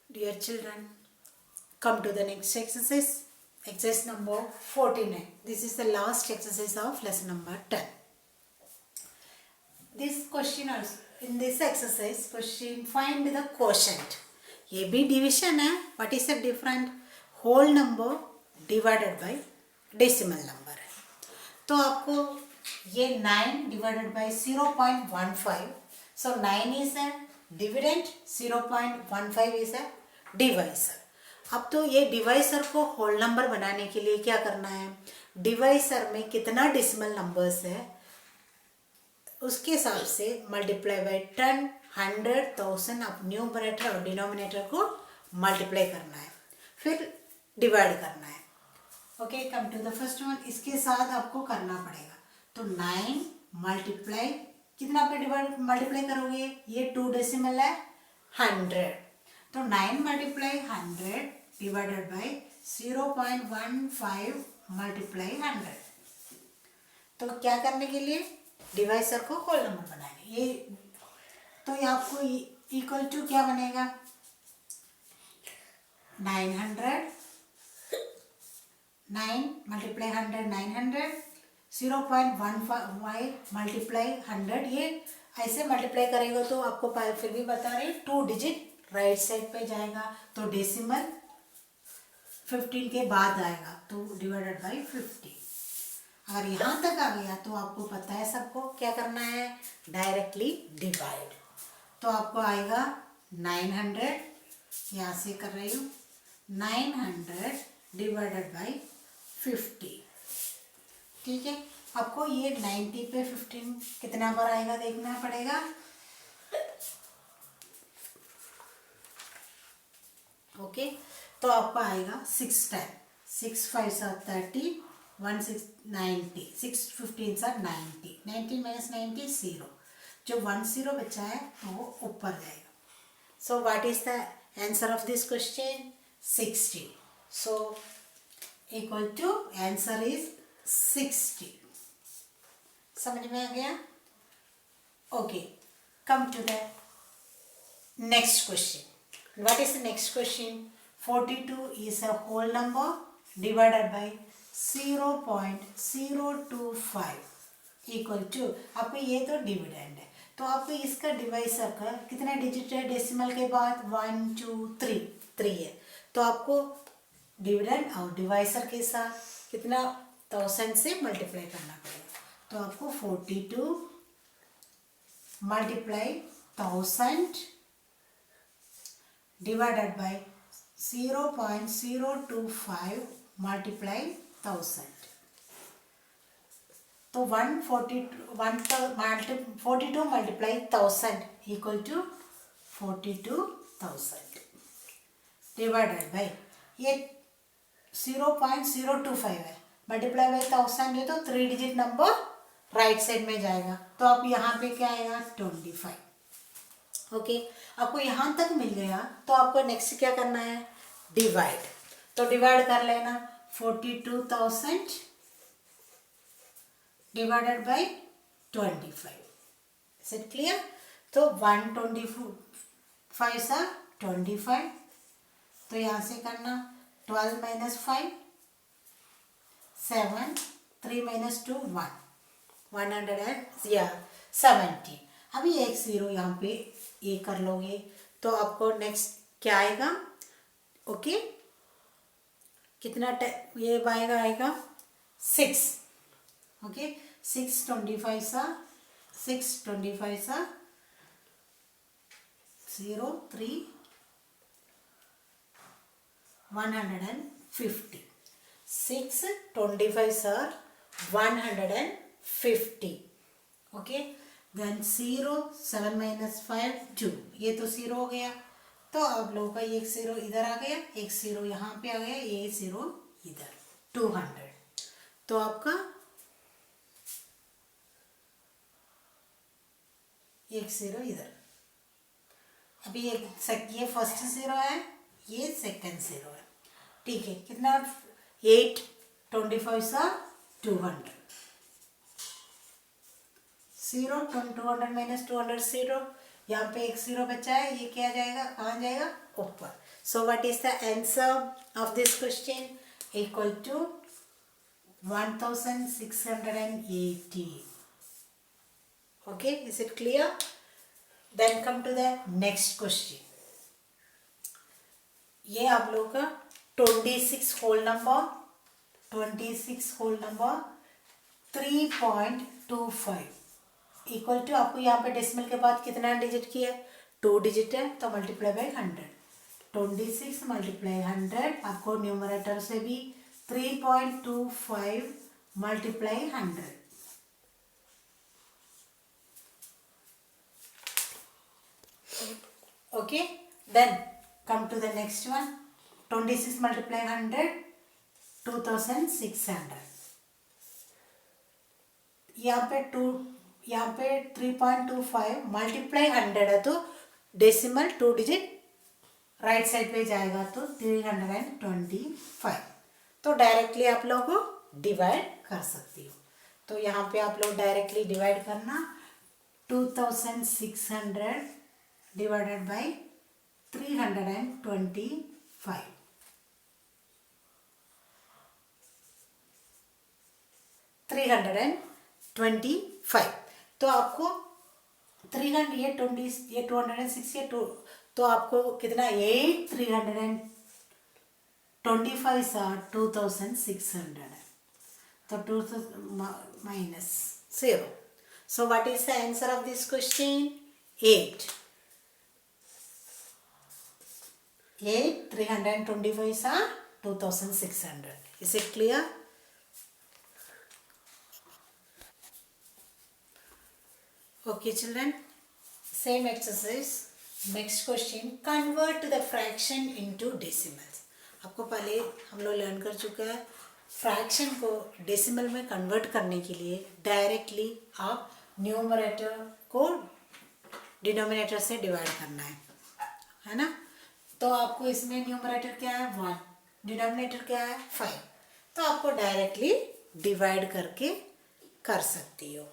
Dear children, come to the next exercise. Exercise number 49. This is the last exercise of lesson number 10. This question also, in this exercise, question find the quotient. ये भी division है. What is the different? Whole number divided by decimal number है. तो आपको ये 9 divided by 0.15. So 9 is a dividend, 0.15 is a divisor. अब तो ये डिवाइसर को होल नंबर बनाने के लिए क्या करना है, डिवाइसर में कितना डेसिमल नंबर्स है उसके हिसाब से मल्टीप्लाई बाय 10, 100, 1000 अब न्यूमरेटर और डिनोमिनेटर को मल्टीप्लाई करना है, फिर डिवाइड करना है. Okay, come to the first one. इसके साथ आपको करना पड़ेगा. तो 9 मल्टीप्लाई कितना पे डिवाइड मल्टीप्लाई करोगे, ये 2 डेसिमल है 100. तो 9 मल्टीप्लाई 100 डिवाइडेड बाय 0.15 मल्टीप्लाई 100. तो क्या करने के लिए, डिवाइसर को होल नंबर बनाने. ये तो ये आपको इक्वल टू क्या बनेगा, 900, 9 मल्टीप्लाई 100 900, 0.15 मल्टीप्लाई 100. ये ऐसे मल्टीप्लाई करेगा तो आपको फिर भी बता रहे 2 डिजिट राइट साइड पे जाएगा, तो डेसिमल 15 के बाद आएगा, तो डिवाइडेड बाय 50. अगर यहाँ तक आ गया तो आपको पता है सबको क्या करना है, डायरेक्टली डिवाइड. तो आपको आएगा 900, यहाँ से कर रही हूँ 900 डिवाइडेड बाय 50. ठीक है, आपको ये 90 पे 15 कितना बार आएगा देखना पड़ेगा. ओके, तो आपको आएगा 6 टाइम, 6 5 सा 30, 1 6 90, 6 15 सा 90, 90 माइनस 90 0. जो 1 0 बचा है तो वो ऊपर जाएगा. So what is the answer of this question, 60. So equal to answer is 60. समझ में आ गया. Okay, come to the next question. What is the next question? 42 is a whole number divided by 0.025 equal to, आपको ये तो dividend है, तो आपको इसका डिवाइसर का कितना डिजिट है डेसिमल के बाद, 1 2 3 है. तो आपको डिविडेंड और डिवाइसर के साथ कितना 1000 से मल्टीप्लाई करना पड़ेगा. तो आपको 42 मल्टीप्लाई 1000 divided by 0.025 multiply 1000. तो 42 multiply 1000 equal to 42,000 divided by ये 0.025 है, मल्टीप्लाई बाई 1000 है तो 3 डिजिट नंबर राइट साइड में जाएगा. तो आप यहाँ पे क्या आएगा 25. ओके, आपको यहाँ तक मिल गया तो आपको नेक्स्ट क्या करना है, डिवाइड. तो डिवाइड कर लेना 42,000 divided by 25. Is it clear. तो 125 सा 25. तो यहाँ से करना 12 माइनस 5 7, 3 माइनस 2 1, 170. अभी एक 0 यहाँ पे ये कर लोगे तो आपको नेक्स्ट क्या आएगा. ओके, कितना ये आएगा 6. ओके, 625 सा 0 3 150. 625 सा 150. ओके, देन 0 7 माइनस 5 2, ये तो 0 हो गया. तो आप लोगों का एक 0 इधर आ गया, एक 0 यहाँ पे आ गया, ये 0 इधर, 200. तो आपका एक 0 इधर. अभी ये फर्स्ट 0 है, ये सेकंड 0 है. ठीक है, कितना 8 25 सा 200. 0 200 माइनस 200 0, यहाँ पे एक जीरो बचा है, ये क्या जाएगा, कहाँ जाएगा, ऊपर. So what is the answer of this question? Equal to 1680. Okay, is it clear? Then come to the next question. ये आप लोगों का 26 होल नंबर 3.25 इक्वल टू, आपको यहाँ पे डेसिमल के बाद कितना डिजिट किया है, 2 डिजिट है, तो मल्टीप्लाई बाई 100. 26 मल्टीप्लाई 100, आपको न्यूमरेटर से भी 3.25 multiply 100. Okay, then come to the next one. 26 multiply 100, 2600. यहाँ पे 3.25 मल्टीप्लाई 100 है, तो डेसिमल 2 डिजिट राइट साइड पे जाएगा, तो 325. तो डायरेक्टली आप लोग को डिवाइड कर सकती हो. तो यहाँ पे आप लोग डायरेक्टली डिवाइड करना, 2600 divided by 325. 325. तो आपको 300, ये 206, ये 2, तो आपको कितना, 325 सा 2600 है, तो 2 minus 0. So what is the answer of this question? 8. 325 सा 2600. Is it clear? Okay children, same exercise. Next question, convert the fraction into decimals. आपको पहले हम लोग लर्न कर चुका है, फ्रैक्शन को डेसिमल में कन्वर्ट करने के लिए डायरेक्टली आप न्यूमरेटर को डिनोमिनेटर से डिवाइड करना है ना. तो आपको इसमें न्यूमरेटर क्या है, 1, डिनोमिनेटर क्या है, 5. तो आपको डायरेक्टली डिवाइड करके कर सकती हो.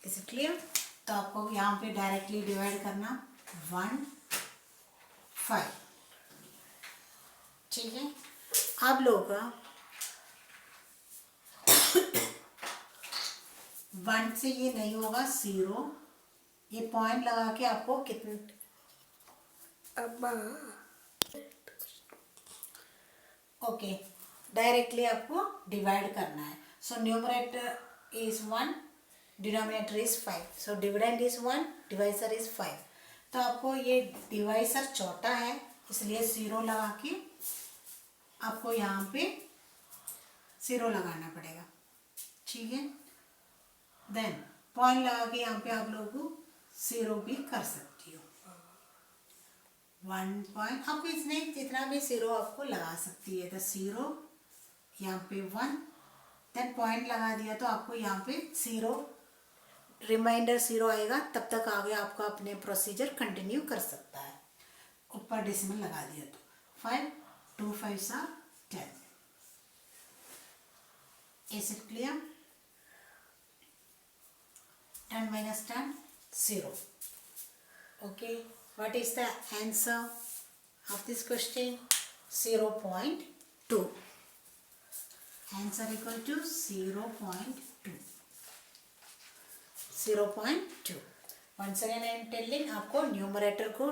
Is it clear? तो आपको यहाँ पे डायरेक्टली डिवाइड करना 1, 5. ठीक है. आप लोगों का 1 से ये नहीं होगा, 0, ये पॉइंट लगा के आपको कितने, ओके, डायरेक्टली आपको डिवाइड करना है. So numerator is 1, denominator is 5. So dividend is 1, divisor is 5. तो आपको ये डिवाइसर छोटा है, इसलिए 0 लगा के आपको यहाँ पे 0 लगाना पड़ेगा. ठीक है. देन पॉइंट लगा के यहाँ पे आप लोगों को 0 भी कर सकती हो. 1 पॉइंट आपको इसमें जितना भी 0 आपको लगा सकती है. तो 0 यहाँ पे 1, देन पॉइंट लगा दिया, तो आपको यहाँ पे 0 रिमाइंडर 0 आएगा, तब तक आगे आपका अपने प्रोसीजर कंटिन्यू कर सकता है. ऊपर डेसिमल लगा दिया तो 5, 2 5 सा 10. Is it clear? 10 minus 10, 0. Okay, what is the answer of this question? 0.2. Answer equal to 0.2. 0.2. Once again I am telling, आपको न्यूमरेटर को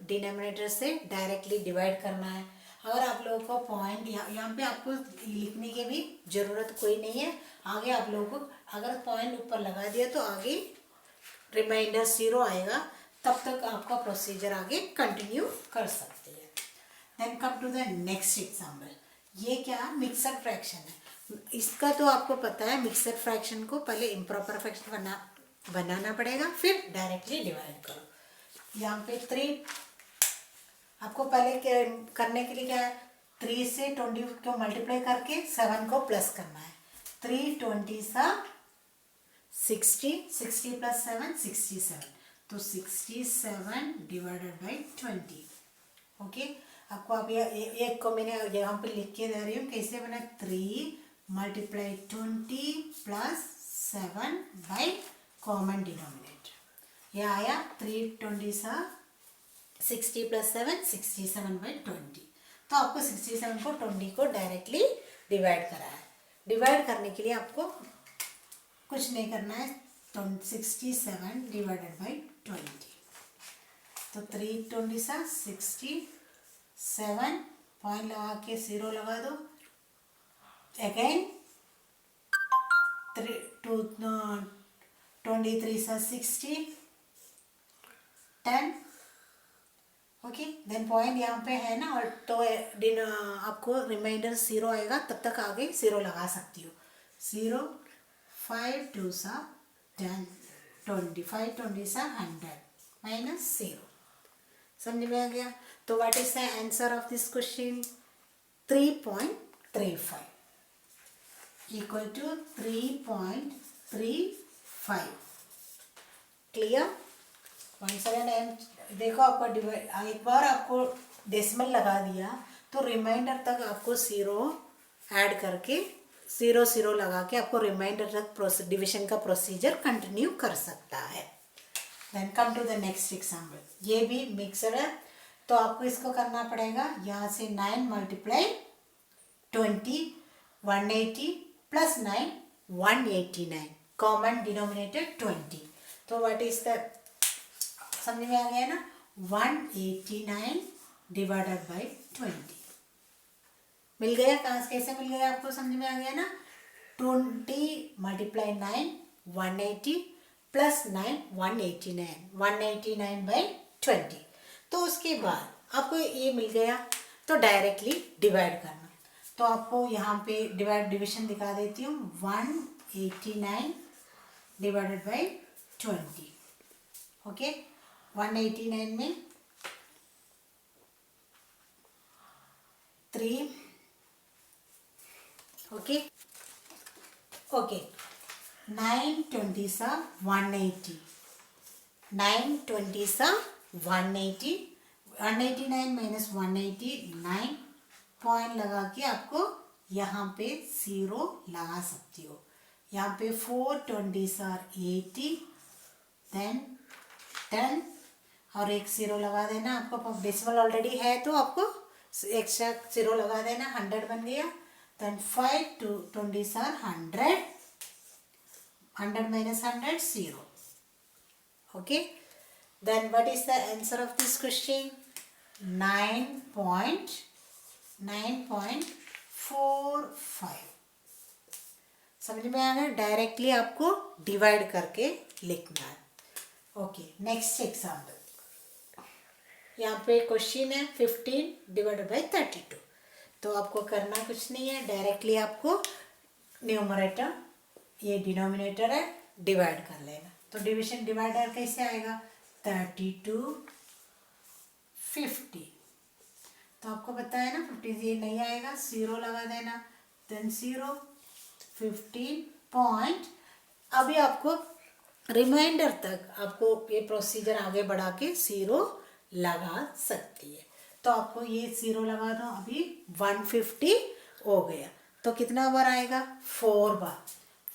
डिनोमिनेटर से डायरेक्टली डिवाइड करना है. अगर आप लोगों को पॉइंट यहाँ पे आपको लिखने की भी ज़रूरत कोई नहीं है. आगे आप लोगों को अगर पॉइंट ऊपर लगा दिया तो आगे रिमाइंडर 0 आएगा, तब तक आपका प्रोसीजर आगे कंटिन्यू कर सकते हैं. Then come to the next example. ये क्या, मिक्सड फ्रैक्शन है. इसका तो आपको पता है, मिक्सड फ्रैक्शन को पहले इम्प्रॉपर फ्रैक्शन बनाना पड़ेगा, फिर डायरेक्टली डिवाइड करो. यहाँ पे 3 आपको पहले करने के लिए क्या है, 3 से 20 को मल्टीप्लाई करके 7 को प्लस करना है. 3 20 सा 60, 60 प्लस 7 67, तो 67 डिवाइडेड बाई 20. ओके, आपको अब एक को मैंने यहाँ पे लिख के दे रही हूँ, कैसे बना, 3 multiply 20 plus 7 by common denominator. ये आया 3 सा 60 + 7 67/20। तो आपको 67 को 20 को डायरेक्टली डिवाइड करा है। डिवाइड करने के लिए आपको कुछ नहीं करना है, 67 ÷ 20। तो 3 सा 67, पॉइंट लगा के 0 लगा दो। अगेन 23 सा 60, 10। ओके, देन पॉइंट यहाँ पे है ना, और तो आपको रिमाइंडर 0 आएगा, तब तक आगे 0 लगा सकती हो। 0, 5 2 सा 10, 25 20 सा 100 -0। समझ में आ गया? तो what is the answer of this question? 3.35 equal to 3.35। Clear? 1/7 देखो, आपको एक बार आपको डेसिमल लगा दिया तो रिमाइंडर तक आपको 0 ऐड करके 0 0 लगा के आपको रिमाइंडर तक डिविजन का प्रोसीजर कंटिन्यू कर सकता है। Then come to the next example. ये भी मिक्सड है, तो आपको इसको करना पड़ेगा। यहाँ से 9 × 20 180 + 9 189, कॉमन डिनोमिनेटर 20। तो व्हाट इज द, समझ में आ गया ना? 189 ÷ 20 मिल गया। कहाँ से कैसे मिल गया आपको समझ में आ गया ना? 20 × 9 180 + 9 189, 189/20। तो उसके बाद आपको ये मिल गया, तो डायरेक्टली डिवाइड करना। तो आपको यहाँ पे डिविजन दिखा देती हूँ। 189 ÷ 20। ओके, 189 में 3, ओके ओके, 9 20 सा 180, 9 20 सा 180, 189 - 180 9, पॉइंट लगा के आपको यहाँ पे 0 लगा सकती हो। यहाँ पे 4 20 सा 80, देन 10 और एक 0 लगा देना। आपको डेसिमल ऑलरेडी है तो आपको एक्स्ट्रा 0 लगा देना, 100 बन गया। देन 5 20 सा 100, 100 - 100 0। Okay, then what is the answer of this question? 9.45। समझ में आ गया? डायरेक्टली आपको डिवाइड करके लिखना है। Okay, next example. यहाँ पे क्वेश्चन है 15 ÷ 32। तो आपको करना कुछ नहीं है, डायरेक्टली आपको न्यूमरेटर, ये डिनोमिनेटर है, डिवाइड कर लेना। तो डिविजन डिवाइडर कैसे आएगा? 32 50। तो आपको पता है ना 50 ये नहीं आएगा, 0 लगा देना। देन 0 15 पॉइंट। अभी आपको रिमाइंडर तक आपको ये प्रोसीजर आगे बढ़ा के 0 लगा सकती है। तो आपको ये 0 लगा दो। अभी 150 हो गया, तो कितना बार आएगा? 4 बार।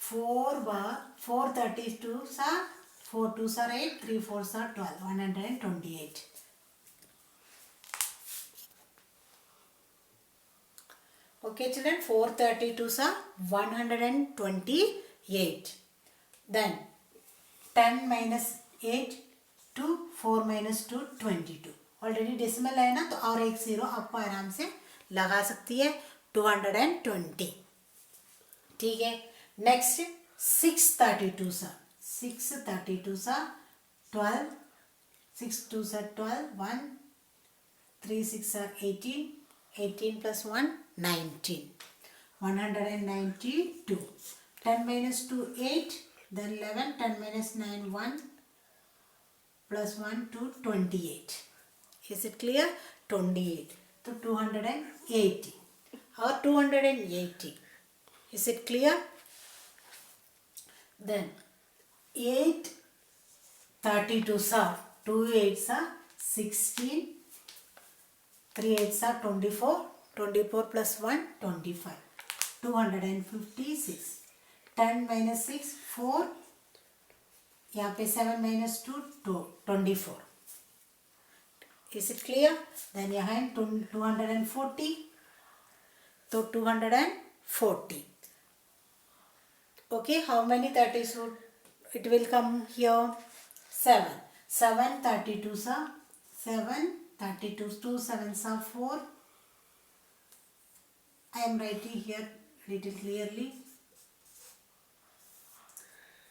4 बार 4 32 सा 4 2 सा 8, 3 4 सा 12, 128। Okay children, 4 32 सा 128. Then 10 - 8 2, 4 - 2 22। ऑलरेडी डेसिमल है ना, तो और एक 0 आपको आराम से लगा सकती है, 220। ठीक है। नेक्स्ट 6 32 सा 12, 6 2 सा 12, 1 3 6 सा 18, 18 + 1 19, 192। 10 - 2 8, then 11, 10 - 9 1 + 1 2, 28। Is it clear? 28। तो 280 और 280। Is it clear? Then 8 32 सा 2 8 सा 16, 3 8 सा 24, 24 + 1 25, 256। 10 - 6 4, यहाँ पे 7 minus 2 24. Is it clear? Then यहाँ 240. तो 240. Okay, how many 30s would it will come here? 7. 7 32s are 7 32s 2 7s are 4. I am writing here little clearly.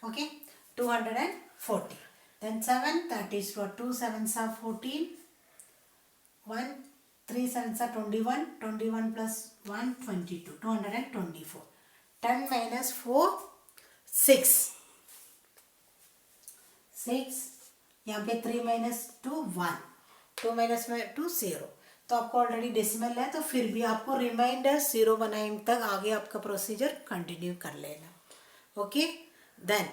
Okay, 240. Then 7 30s for 2 7s are 14. 1 3 7s are 21. 21 plus 1 22. 224. 10 minus 4 6. 6. यहाँ पे 3 minus 2 1. 2 minus 2 0. तो आपको already decimal है, तो फिर भी आपको reminder 0 बनाने तक आगे आपका प्रोसीजर कंटिन्यू कर लेना. Okay, then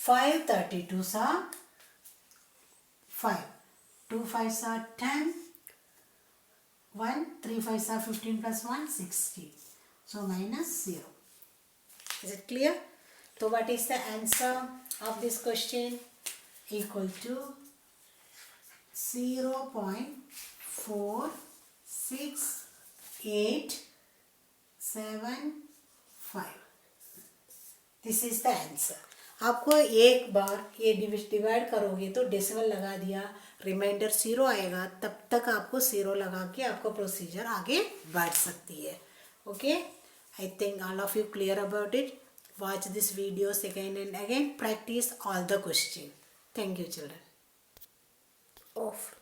5 32s are 5. 2 5s are 10. 1 3 5s are 15 plus 1 16. So minus 0. Is it clear? So what is the answer of this question? Equal to 0.4685. This is the answer. आपको एक बार ये divide करोगे तो decimal लगा दिया, reminder 0 आएगा, तब तक आपको 0 लगा के आपको प्रोसीजर आगे बढ़ सकती है. Okay, I think all of you clear about it. Watch this videos again and again. Practice all the questions. Thank you, children. Off.